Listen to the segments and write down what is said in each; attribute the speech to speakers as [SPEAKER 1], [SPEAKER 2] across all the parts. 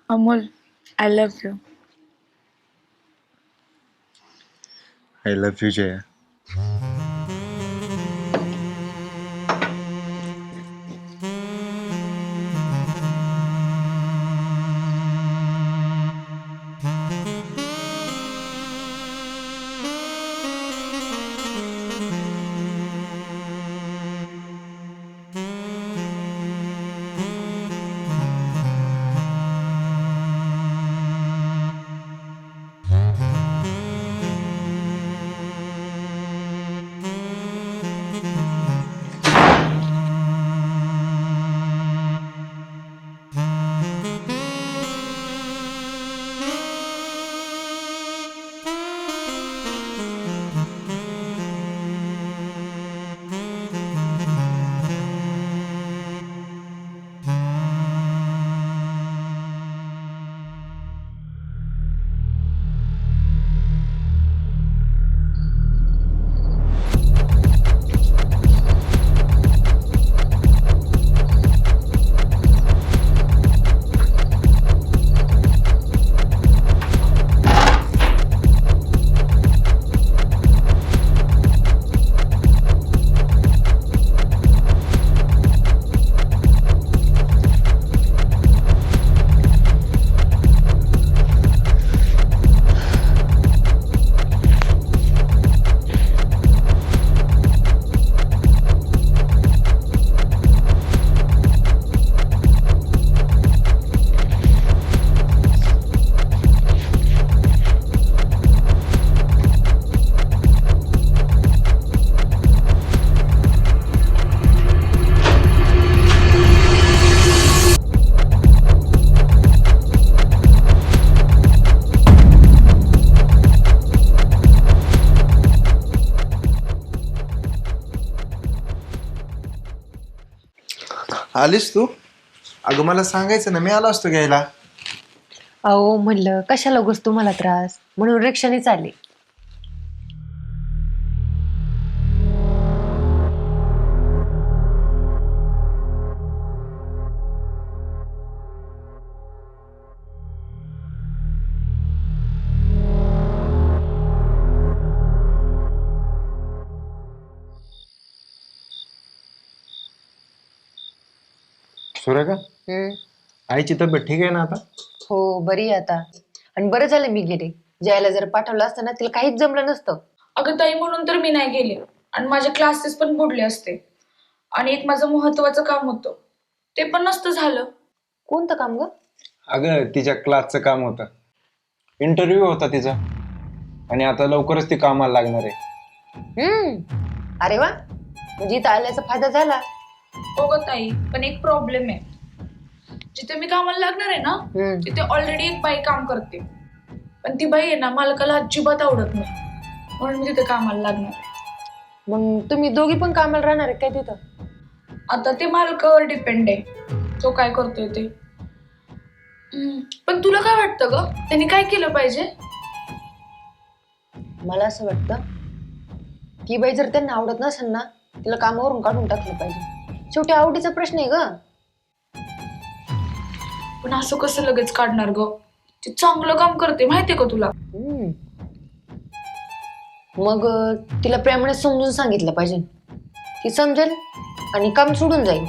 [SPEAKER 1] Amol, I love you.
[SPEAKER 2] I love you, Jaya. आलीस तू? अगं मला सांगायचं ना, मी आलो असतो घ्यायला.
[SPEAKER 3] अहो म्हणलं कशाला उगाच तुम्हाला त्रास म्हणून रिक्षानेच आले.
[SPEAKER 2] सुरेखा, आईची तब्येत ठीक आहे ना आता?
[SPEAKER 3] हो बरी आहे आता. आणि बरं झालं मी गेले. जायला जर पाठवलं असतं ना तिला काहीच जमलं नसतं.
[SPEAKER 1] अगं ताई, म्हणून तर मी नाही गेले आणि माझे क्लासेस पण बुडले असते. आणि एक माझं महत्वाचं काम होतं, ते पण नसतं झालं.
[SPEAKER 3] कोणतं काम ग?
[SPEAKER 2] अगं तिच्या क्लासचं काम होतं, इंटरव्ह्यू होता तिचा, आणि आता लवकरच ती कामाला लागणार आहे.
[SPEAKER 3] अरे वा, म्हणजे इथं आल्याचा फायदा झाला.
[SPEAKER 1] हो ग ताई, पण एक प्रॉब्लेम आहे. जिथे मी कामाला लागणार आहे ना, तिथे ऑलरेडी एक बाई काम करते. पण ती बाई आहे ना, मालकाला अजिबात आवडत नाही, म्हणून मी तिथे कामाला लागणार आहे.
[SPEAKER 3] मग तुम्ही दोघी पण कामाला राहणार आहे काय तिथं?
[SPEAKER 1] आता ते मालकावर डिपेंड आहे, तो काय करतोय ते. पण तुला काय वाटतं ग, त्यांनी काय केलं पाहिजे?
[SPEAKER 3] मला असं वाटतं की बाई जर त्यांना आवडत नसेल ना तिला कामावरून काढून टाकलं पाहिजे. शेवटी आवडीचा प्रश्न आहे ग.
[SPEAKER 1] पण असं कसं लगेच काढणार ग? ती चांगलं काम करते, माहितीये का तुला?
[SPEAKER 3] मग तिला प्रेमाने समजून सांगितलं पाहिजे. ती समजेल आणि काम सोडून जाईल.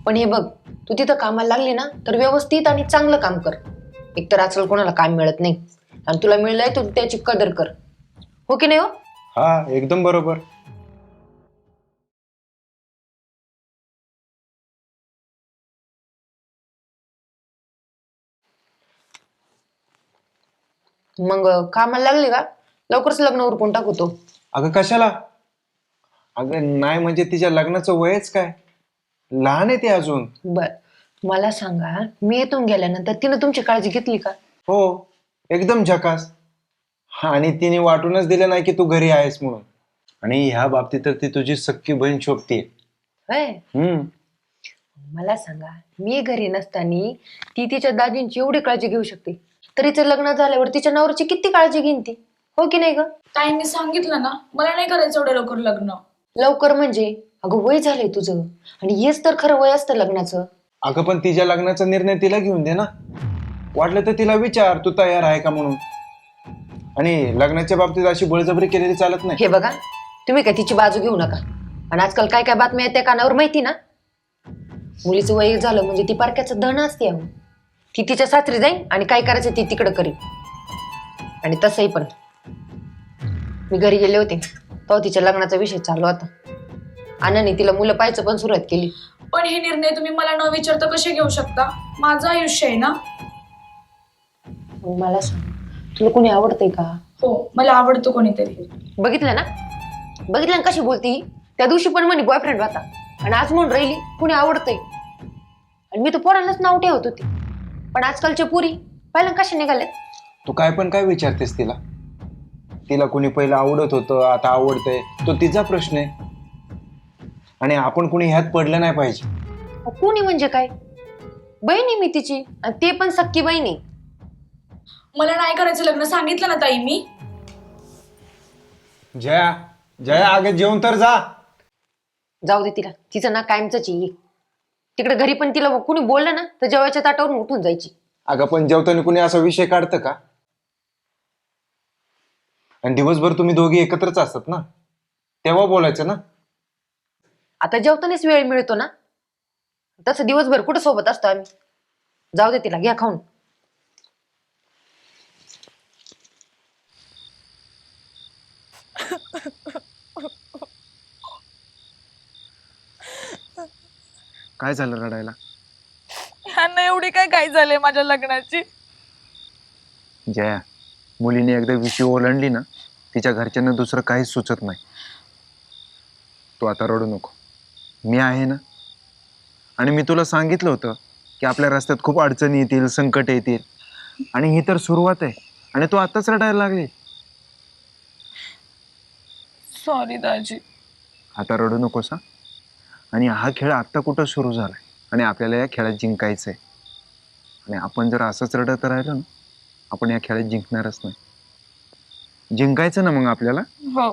[SPEAKER 3] पण हे बघ, तू तिथं कामाला लागली ना तर व्यवस्थित आणि चांगलं काम कर. एकतर आजकाल कोणाला काम मिळत नाही, आणि तुला मिळलंय तू त्याची कदर कर. हो की नाही? हो,
[SPEAKER 2] हा, एकदम बरोबर.
[SPEAKER 3] मग कामाला लागली का लवकरच लग्न उरकून टाकू तो.
[SPEAKER 2] अगं कशाला? अगं नाही, म्हणजे तिच्या लग्नाचं वयच काय, लहान आहे ती अजून.
[SPEAKER 3] बर, मला सांगा, मी इथून गेल्यानंतर तिने तुमची काळजी घेतली का?
[SPEAKER 2] हो, एकदम झकास. आणि तिने वाटूनच दिलं नाही की तू घरी आहेस म्हणून. आणि ह्या बाबतीत तर ती तुझी सख्खी बहीण शोभतीये.
[SPEAKER 3] होय. मला सांगा, मी घरी नसताना ती तिच्या दाजींची एवढी काळजी घेऊ शकते, तर तिचं लग्न झाल्यावर तिच्या नवऱ्याची किती काळजी घेईन ती. हो की नाही ग?
[SPEAKER 1] ताईंनी सांगितलं ना, मला नाही करायचं एवढं लवकर लग्न.
[SPEAKER 3] लवकर म्हणजे अगं वय झालंय तुझं, आणि हेच तर खरं वय असतं लग्नाचं.
[SPEAKER 2] अगं पण तिच्या लग्नाचा निर्णय तिला घेऊन दे ना. वाटलं तर तिला विचार तू तयार आहे का म्हणून. आणि लग्नाच्या बाबतीत अशी बळजबरी केलेली चालत नाही.
[SPEAKER 3] हे बघा, तुम्ही काय तिची बाजू घेऊ नका. आणि आजकाल काय काय बातम्या येत्या कानावर माहिती ना. मुलीचं वय झालं म्हणजे ती पारख्याचं धन असते अहो. ती तिच्या सासरी जाईन आणि काय करायचं ती तिकडं करीन. आणि तसंही पण मी घरी गेले होते तेव्हा तिच्या लग्नाचा विषय चालू होता. अण्णांनी तिला मुलं पाहायचं पण सुरुवात केली.
[SPEAKER 1] पण हे निर्णय तुम्ही मला न विचारता कसे घेऊ शकता? माझं आयुष्य आहे ना.
[SPEAKER 3] मग मला सांग, तुला कोणी आवडतंय का?
[SPEAKER 1] हो, मला आवडतो कोणीतरी.
[SPEAKER 3] बघितलं ना, बघितलं ना कशी बोलती. त्या दिवशी पण म्हणे बॉयफ्रेंड होता आणि आज म्हणून राहिली कुणी आवडतंय. आणि मी तर पोरांनाच नाव ठेवत होते. पण आजकालच्या पुरी पहिल्या कशा निघाल्यात.
[SPEAKER 2] तू काय पण काय विचारतेस तिला? तिला कोणी पहिलं आवडत होतं, आता आवडतंय, तो तिचा प्रश्न आहे. आणि आपण कोणी ह्यात पडलं नाही पाहिजे.
[SPEAKER 3] कोणी म्हणजे काय? बहिणी मी तिची, आणि ते पण सक्की बहिणी.
[SPEAKER 1] मला नाही करायचं लग्न, सांगितलं ना ताई मी.
[SPEAKER 2] जया, जया आगे जेवण तर जा.
[SPEAKER 3] जाऊ दे तिला, तिचं ना कायमच येईल. तिकडे घरी पण तिला कुणी बोललं ना तर जेवायच्या ताटावरून उठून जायची.
[SPEAKER 2] अगं पण जेवताना कुणी असा विषय काढतं का? आणि दिवसभर तुम्ही दोघी एकत्रच असतात ना, तेव्हा बोलायचं ना.
[SPEAKER 3] आता जेवतानाच वेळ मिळतो ना, तसं दिवसभर कुठं सोबत असतो आम्ही. जाऊ दे तिला, घ्या खाऊन.
[SPEAKER 2] काय झालं रडायला?
[SPEAKER 1] ह्यांना एवढी काय काय झालंय माझ्या लग्नाची?
[SPEAKER 2] जया, मुलीने एकदा विषय ओलांडली ना, तिच्या घरच्यांना दुसरं काहीच सुचत नाही. तू आता रडू नको, मी आहे ना. आणि मी तुला सांगितलं होतं की आपल्या रस्त्यात खूप अडचणी येतील, संकट येतील. आणि ही तर सुरुवात आहे, आणि तू आताच रडायला लागली.
[SPEAKER 1] सॉरी दाजी.
[SPEAKER 2] आता रडू नकोस हा. आणि हा खेळ आत्ता कुठं सुरू झालाय, आणि आपल्याला या खेळात जिंकायचंय. आणि आपण जर असंच रडत राहिलो ना, आपण या खेळात जिंकणारच नाही. जिंकायचं ना मग आपल्याला.
[SPEAKER 1] हो.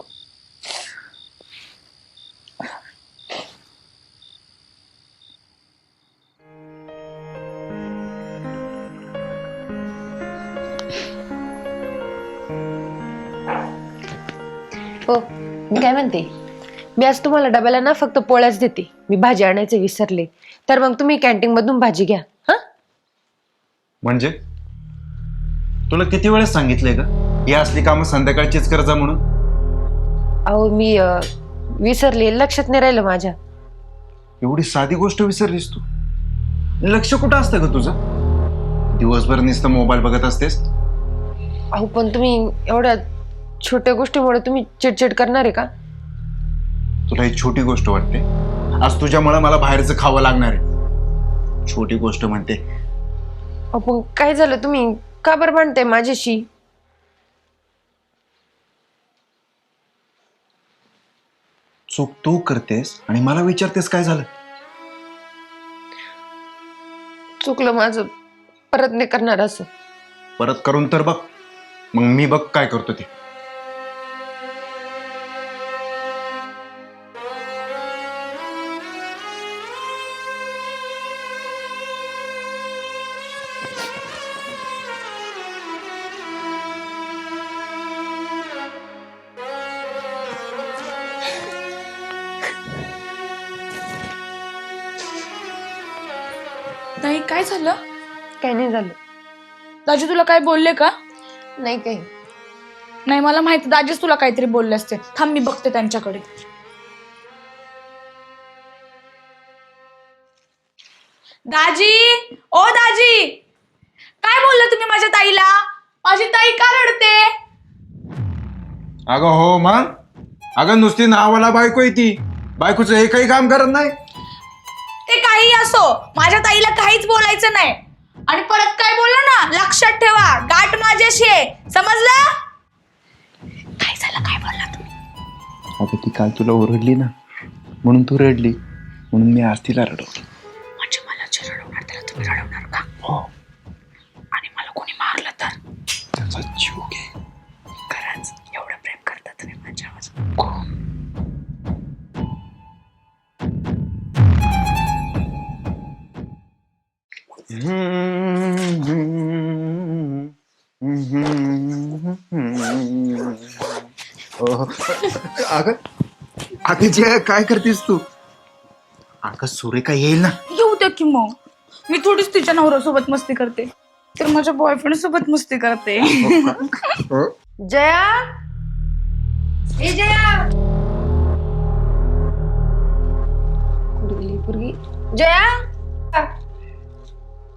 [SPEAKER 3] हो, मी काय म्हणते, मी आज तुम्हाला डब्याला ना फक्त पोळ्याच देते. मी भाजी आणायचे विसरले. तर मग तुम्ही कॅन्टीन मधून भाजी घ्या. हा,
[SPEAKER 2] म्हणजे तुला किती वेळेस सांगितलंय का ही असली कामं संध्याकाळचीच कर जा म्हणून?
[SPEAKER 3] अहो मी विसरले, लक्षात नाही राहिलं माझ्या.
[SPEAKER 2] एवढी साधी गोष्ट विसरलीस तू? लक्ष कुठं असतं का तुझं? दिवसभर नुसतं मोबाईल बघत असतेस.
[SPEAKER 3] अहो पण तुम्ही एवढ्या छोट्या गोष्टीमुळे तुम्ही चिडचिड करणार आहे का?
[SPEAKER 2] तुला ही छोटी गोष्ट वाटते? आज तुझ्यामुळे मला बाहेरचं खावं लागणार आहे. छोटी गोष्ट म्हणते.
[SPEAKER 3] अहो पण काय झालं, तुम्ही का बरं म्हणताय माझ्याशी?
[SPEAKER 2] चूक तू करतेस आणि मला विचारतेस काय झालं?
[SPEAKER 3] चुकलं माझं, परत नाही करणार असं.
[SPEAKER 2] परत करून तर बघ, मग मी बघ काय करतो ते.
[SPEAKER 1] ताई काय झालं?
[SPEAKER 3] काही नाही झालं.
[SPEAKER 1] दाजी तुला काय बोलले का?
[SPEAKER 3] नाही काही.
[SPEAKER 1] नाही, मला माहिती दाजीच तुला काहीतरी बोलले असते. थांब मी बघते त्यांच्याकडे. दाजी, ओ दाजी, काय बोलला तुम्ही माझ्या ताईला? माझी ताई का रडते?
[SPEAKER 2] अगं हो मग, अगं नुसती नावाला बायको आहे ती. बायकोचं एकही काम करत नाही.
[SPEAKER 1] ते काही असो, माझ्या ताईला काहीच बोलायचं नाही. आणि परत काय बोललो ना, लक्षात ठेवा, गाठ माझ्याशी आहे, समजलं? काय झालं, काय बोलला तुम्ही?
[SPEAKER 2] अगं ती काल तुला ओरडली ना, म्हणून तू रडली, म्हणून मी आज तिला रडवली.
[SPEAKER 1] म्हणजे मला जे रडवणार त्याला तुम्ही रडवणार का?
[SPEAKER 2] हो.
[SPEAKER 1] आणि मला कोणी मारलं तर?
[SPEAKER 2] त्याचा जीव घे.
[SPEAKER 1] खरंच एवढं प्रेम करता तुम्ही माझ्यावर?
[SPEAKER 2] अगं अगं जया काय करतेस तू? अगं सुरेखा येईल ना.
[SPEAKER 1] येऊ द्या की मग. मी थोडीच तिच्या नवऱ्यासोबत मस्ती करते, तर माझ्या बॉयफ्रेंड सोबत मस्ती करते.
[SPEAKER 2] हो.
[SPEAKER 3] जया, ए जया, कुठे गेली पोरगी? जया,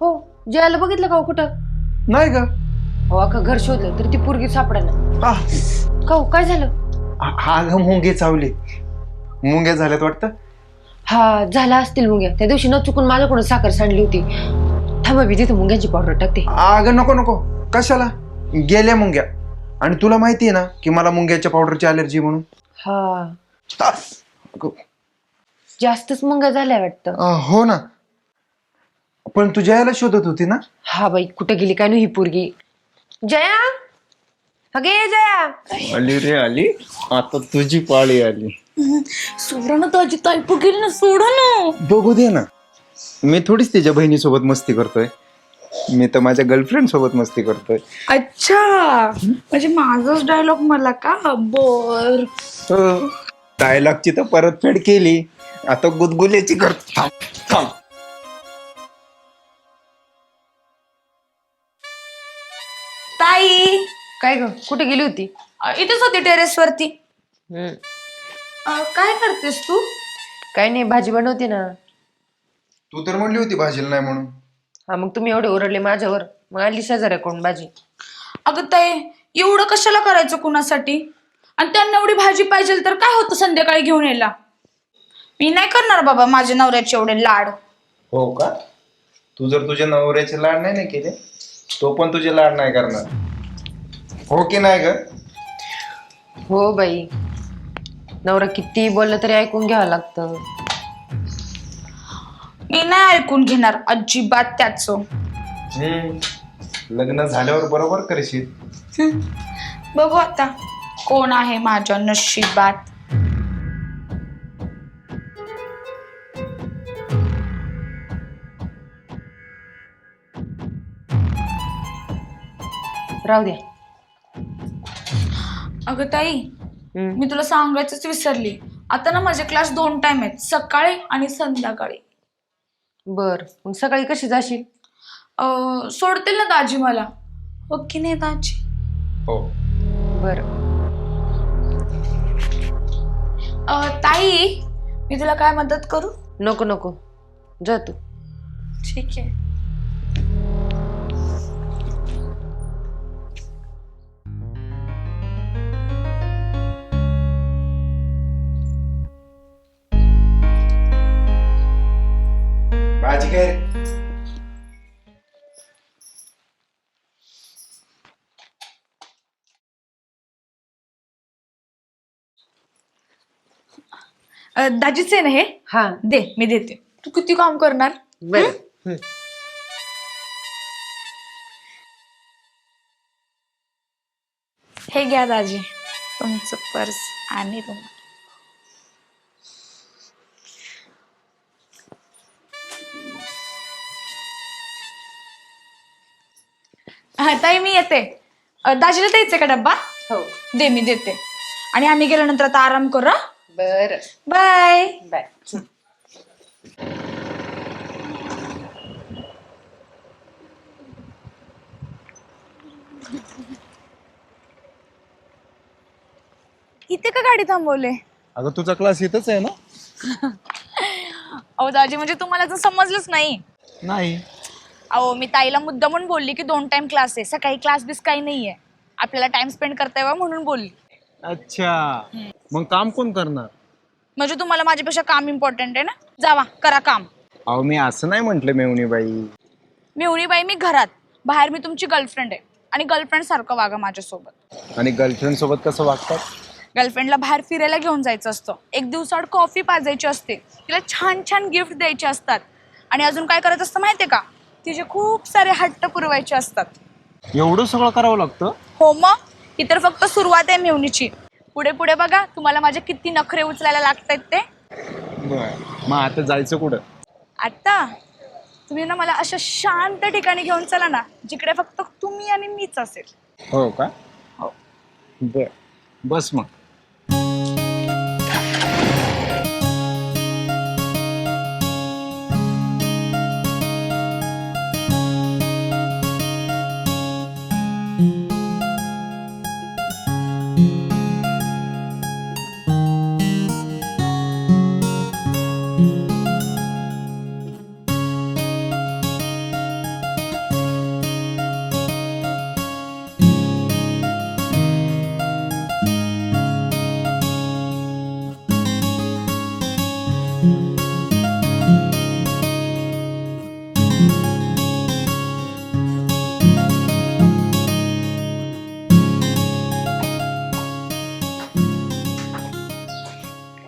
[SPEAKER 3] हो जयाला बघितलं का हो कुठं?
[SPEAKER 2] नाही ग.
[SPEAKER 3] हो अख्खं घर शोधलं तर ती पोरगी सापडेना.
[SPEAKER 2] आ,
[SPEAKER 3] का हो, काय झालं?
[SPEAKER 2] अगं मुंगे चावले. मुंग्या झाल्यात वाटतं.
[SPEAKER 3] हा झाला असतील मुंग्या. त्या दिवशी न चुकून माझ्याकडून साखर सांडली होती. थांबा मी तिथे मुंग्यांची पावडर टाकते.
[SPEAKER 2] अगं नको नको. कशाला? गेल्या मुंग्या. आणि तुला माहिती आहे ना की मला मुंग्याच्या पावडरची अलर्जी म्हणून.
[SPEAKER 3] हा
[SPEAKER 2] अगं,
[SPEAKER 3] जास्तच मुंग्या झाल्या वाटतं.
[SPEAKER 2] हो ना. पण तू जयाला शोधत होती ना?
[SPEAKER 3] हा बाई कुठे गेली काय नाही ही पोरगी. जया, अगे जया.
[SPEAKER 2] आली रे आली. आता तुझी पाळी आली.
[SPEAKER 1] सोडा ना ताजी ताईपू गेली ना, सोडा ना.
[SPEAKER 2] बघू दे ना. मी थोडीच तिच्या बहिणीसोबत मस्ती करतोय. मी तर माझ्या गर्लफ्रेंड सोबत मस्ती करतोय.
[SPEAKER 1] अच्छा, म्हणजे माझाच डायलॉग मला का? बर.
[SPEAKER 2] डायलॉगची तर परतफेड केली. आता गुदगुल्याची कर. थांब थांब.
[SPEAKER 1] ताई
[SPEAKER 3] काय ग कुठे गेली होती?
[SPEAKER 1] इथेच होती टेरेस वरती.
[SPEAKER 3] हम्म.
[SPEAKER 1] काय करतेस तू?
[SPEAKER 3] काय नाही भाजी बनवते ना.
[SPEAKER 2] तू तर म्हणली होती भाजीला नाही म्हणून.
[SPEAKER 3] हा मग तुम्ही एवढे ओरडले माझ्यावर, मग आली शेजाऱ्याकडून भाजी.
[SPEAKER 1] अगं ताई, एवढं कशाला करायचं कुणासाठी? आणि त्यांना एवढी भाजी पाहिजे तर काय होतं संध्याकाळी घेऊन यायला? मी नाही करणार बाबा माझ्या नवऱ्याचे एवढे लाड.
[SPEAKER 2] हो का? तू जर तुझ्या नवऱ्याचे लाड नाही केले, तो पण तुझे लाड नाही करणार. हो की नाही ग?
[SPEAKER 3] हो बाई, नवरा किती बोललं तरी ऐकून घ्यावं लागतं.
[SPEAKER 1] मी नाही ऐकून घेणार अजिबात त्याचं.
[SPEAKER 2] लग्न झाल्यावर बरोबर करशील.
[SPEAKER 1] बघू आता कोण आहे माझ्या नशिबात.
[SPEAKER 3] राहू द्या.
[SPEAKER 1] अगं ताई, मी तुला सांगायचंच विसरली. आता ना माझे क्लास 2 टाइम आहेत, सकाळी आणि संध्याकाळी.
[SPEAKER 3] बर मग सकाळी कशी जाशील?
[SPEAKER 1] सोडतील ना दाजी मला? हो की नाही दाजी?
[SPEAKER 2] हो.
[SPEAKER 3] बर.
[SPEAKER 1] ताई, मी तुला काय मदत करू?
[SPEAKER 3] नको नको, जा तू.
[SPEAKER 1] ठीक आहे.
[SPEAKER 2] भाजी काय?
[SPEAKER 1] दाजीच आहे ना हे?
[SPEAKER 3] हा
[SPEAKER 1] दे, मी देते. तू किती काम करणार?
[SPEAKER 3] बर.
[SPEAKER 1] हे घ्या दाजी, तुमचं पर्स आणि रुमाल. हा ताई, मी येते. दाजीला द्यायचंय का डब्बा?
[SPEAKER 3] हो.
[SPEAKER 1] दे, मी देते. आणि आम्ही गेल्यानंतर आता आराम करू.
[SPEAKER 3] बर.
[SPEAKER 1] बाय.
[SPEAKER 3] बाय.
[SPEAKER 1] इथे का गाडी थांबवले?
[SPEAKER 2] अगं तुझा क्लास इथंच आहे ना?
[SPEAKER 1] अहो दाजी, म्हणजे तुम्हाला तर समजलंच नाही.
[SPEAKER 2] नाही.
[SPEAKER 1] अहो मी ताईला मुद्दामून बोलली की 2 टाइम क्लास आहे, सकाळी क्लास बिस काही नाहीये, आपल्याला टाइम स्पेंड करता यावा म्हणून बोलली.
[SPEAKER 2] अच्छा, मग काम कोण करणार?
[SPEAKER 1] म्हणजे तुम्हाला माझ्यापेक्षा काम इम्पॉर्टंट आहे ना? जावा करा काम.
[SPEAKER 2] अहो मी असं नाही म्हंटल मेवणीबाई.
[SPEAKER 1] मेहुणीबाई, मी घरात, बाहेर मी तुमची गर्लफ्रेंड आहे आणि गर्लफ्रेंड सारखं वागा माझ्यासोबत.
[SPEAKER 2] आणि गर्लफ्रेंड सोबत कसं वागतात?
[SPEAKER 1] गर्लफ्रेंडला बाहेर फिरायला घेऊन जायचं असतं, 1 दिवसाआड कॉफी पाजायची असते, तिला छान छान गिफ्ट द्यायचे असतात, आणि अजून काय करायचं असतं माहितीये का? तिचे खूप सारे हट्ट पुरवायचे असतात.
[SPEAKER 2] एवढं सगळं करावं लागतं?
[SPEAKER 1] हो मग, ही तर फक्त सुरुवात आहे मेहुणीची. पुढे पुढे बघा तुम्हाला माझे किती नखरे उचलायला लागतायत ते.
[SPEAKER 2] मग आता जायचं कुठं?
[SPEAKER 1] आता तुम्ही ना मला अशा शांत ठिकाणी घेऊन चला ना, जिकडे फक्त तुम्ही आणि मीच असेल.
[SPEAKER 2] हो का? बर बस मग.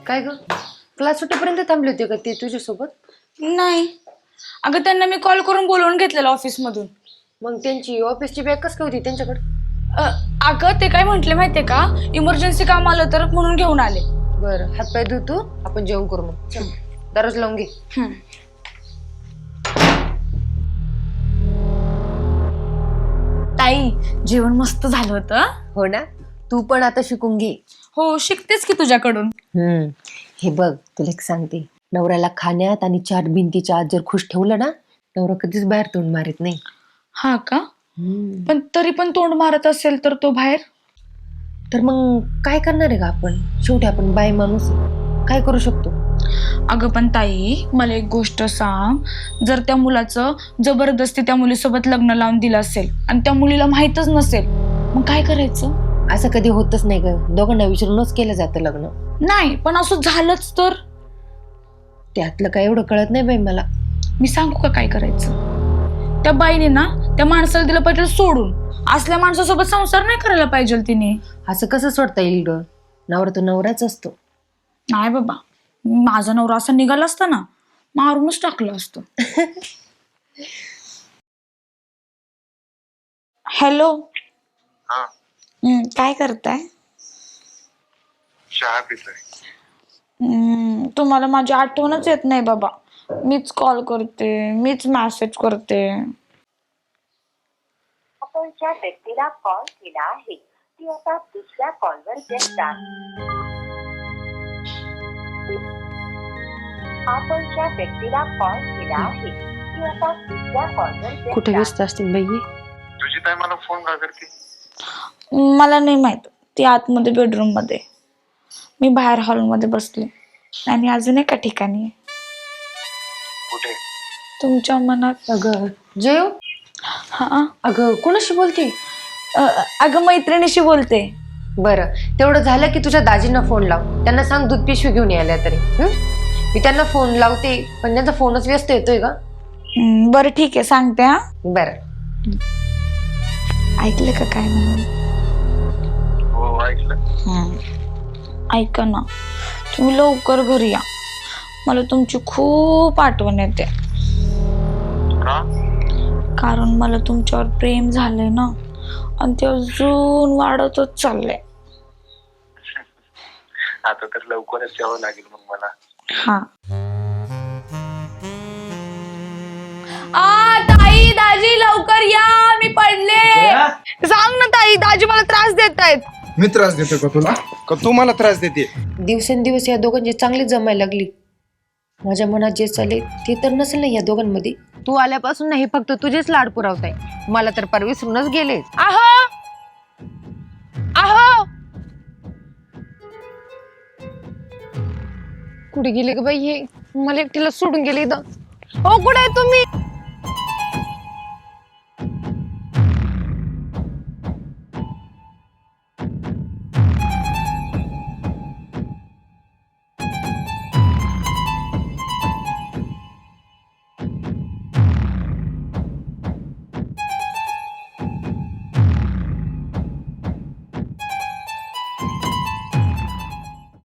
[SPEAKER 3] काय ग, क्लास सुटेपर्यंत थांबले होते का ते तुझ्यासोबत?
[SPEAKER 1] नाही अगं, त्यांना मी कॉल करून बोलवून घेतलेलं ऑफिसमधून.
[SPEAKER 3] मग त्यांची ऑफिसची बॅग कस काय होती त्यांच्याकडे?
[SPEAKER 1] अगं ते काय म्हंटले माहितीये का, इमर्जन्सी काम आलं तर म्हणून घेऊन आले.
[SPEAKER 3] बरं, हातपाय धुतो, आपण जेवण करू. मग चल, दररोज लावून घे.
[SPEAKER 1] ताई, जेवण मस्त झालं होतं.
[SPEAKER 3] हो ना, तू पण आता शिकून घे.
[SPEAKER 1] हो, शिकतेच की तुझ्याकडून.
[SPEAKER 3] हे बघ, तुला एक सांगते, नवऱ्याला खाण्यात आणि चार भिंतीच्या आत जर खुश ठेवलं ना, नवरा कधीच बाहेर तोंड मारित नाही.
[SPEAKER 1] हा का? पण तरी पण तोंड मारत असेल तर तो बाहेर?
[SPEAKER 3] तर मग काय करणार आहे का आपण? शेवटी आपण बाई माणूस आहे. काय करू शकतो?
[SPEAKER 1] अगं पण ताई, मला एक गोष्ट सांग, जर त्या मुलाचं जबरदस्ती त्या मुलीसोबत लग्न लावून दिलं असेल आणि त्या मुलीला माहीतच नसेल, मग काय करायचं?
[SPEAKER 3] असं कधी होतच नाही ग, दोघांना विचारूनच केलं जातं लग्न.
[SPEAKER 1] नाही, पण असं झालंच तर?
[SPEAKER 3] त्यातलं काय एवढं कळत नाही बाई मला.
[SPEAKER 1] मी सांगू का काय करायचं? त्या बाईने ना त्या माणसाला दिलं पाहिजे सोडून. असल्या माणसासोबत संसार नाही करायला पाहिजे तिने.
[SPEAKER 3] असं कसं सोडता येईल ग? नवरा तो नवराच असतो.
[SPEAKER 1] नाही बाबा, माझा नवरा असा निघाला असता ना, मारूनच टाकलं असतं. हॅलो. काय करताय?
[SPEAKER 2] चहा पितोय.
[SPEAKER 1] तुम्हाला माझी आठवणच येत नाही बाबा. मीच कॉल करते, मीच मेसेज करते.
[SPEAKER 4] आपण ज्या व्यक्तीला कॉल केला आहे ती आता दुसऱ्या कॉलवर व्यस्त आहे. आपण ज्या व्यक्तीला कॉल केला आहे ती आता दुसऱ्या कॉलवर
[SPEAKER 3] कुठे
[SPEAKER 4] व्यस्त
[SPEAKER 3] व्यस्त असतील बाई?
[SPEAKER 2] तुझी ताई मला फोन का करते?
[SPEAKER 1] मला नाही माहित. ती आतमध्ये बेडरूम मध्ये, मी बाहेर हॉलमध्ये बसले आणि अजून एका ठिकाणी आहे.
[SPEAKER 2] कुठे?
[SPEAKER 1] तुमच्या मनात.
[SPEAKER 3] अगं जेव.
[SPEAKER 1] हा.
[SPEAKER 3] अगं कोणाशी बोलते?
[SPEAKER 1] अगं मैत्रिणीशी बोलते.
[SPEAKER 3] बरं, तेवढं झालं की तुझ्या दाजींना फोन लाव. त्यांना सांग दूध पिशवी घेऊन यायला तरी. मी त्यांना फोन लावते, पण त्यांचा फोनच व्यस्त येतोय का?
[SPEAKER 1] बरं ठीक आहे, सांगते. हा,
[SPEAKER 3] बरं.
[SPEAKER 1] ऐकलं का काय म्हणून?
[SPEAKER 2] हो ऐकलं.
[SPEAKER 1] ऐका ना, तुम्ही लवकर घरी या. मला तुमची खूप आठवण येते.
[SPEAKER 2] का?
[SPEAKER 1] कारण मला तुमच्यावर प्रेम झालंय ना, आणि ते अजून वाढतच चाललंय.
[SPEAKER 2] आता तर लवकरच यावं लागेल मग मला.
[SPEAKER 1] हा. ताई, दाजी लवकर या, मी पडले. सांग ना ताई, दाजी मला त्रास देत आहेत.
[SPEAKER 2] मी त्रास देतो का तुला? का तू मला त्रास देते?
[SPEAKER 3] दिवसेंदिवस या दोघांची चांगली जमायला लागली. माझ्या मनात जे चाले ते तर नसेल ना या दोघांमध्ये. तू आल्यापासून नाही, फक्त तुझेच लाड पुरवताय. मला तर पार विसरूनच गेले.
[SPEAKER 1] आहो आहो,
[SPEAKER 3] कुठे गेले ग बाई हे? मला एकटीला सोडून गेले इथं. हो, कुठे आहे तुम्ही?